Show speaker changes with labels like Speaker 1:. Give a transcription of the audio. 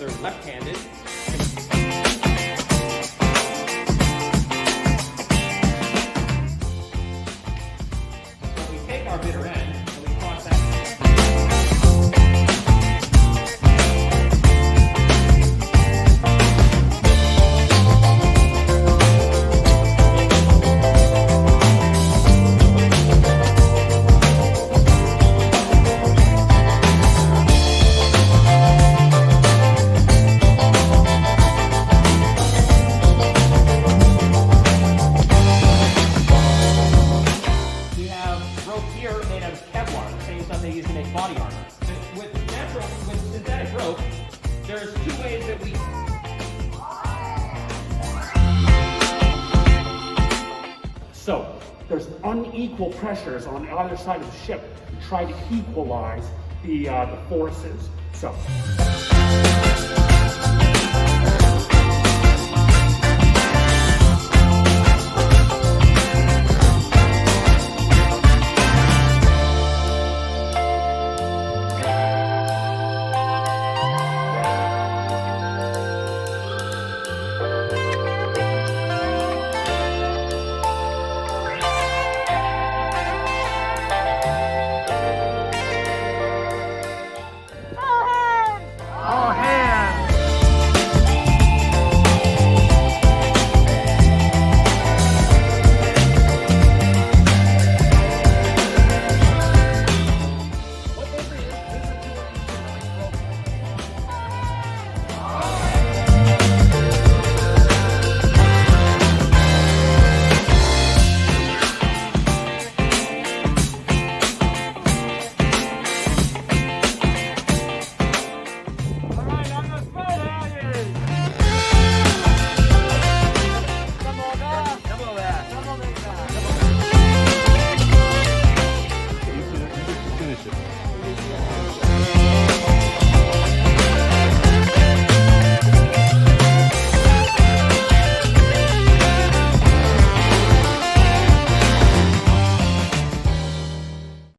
Speaker 1: other left-handed. So we take our bitter end and we cross that. Body armor. With synthetic rope, there's two ways that we.
Speaker 2: So there's unequal pressures on either side of the ship to try to equalize the forces. So.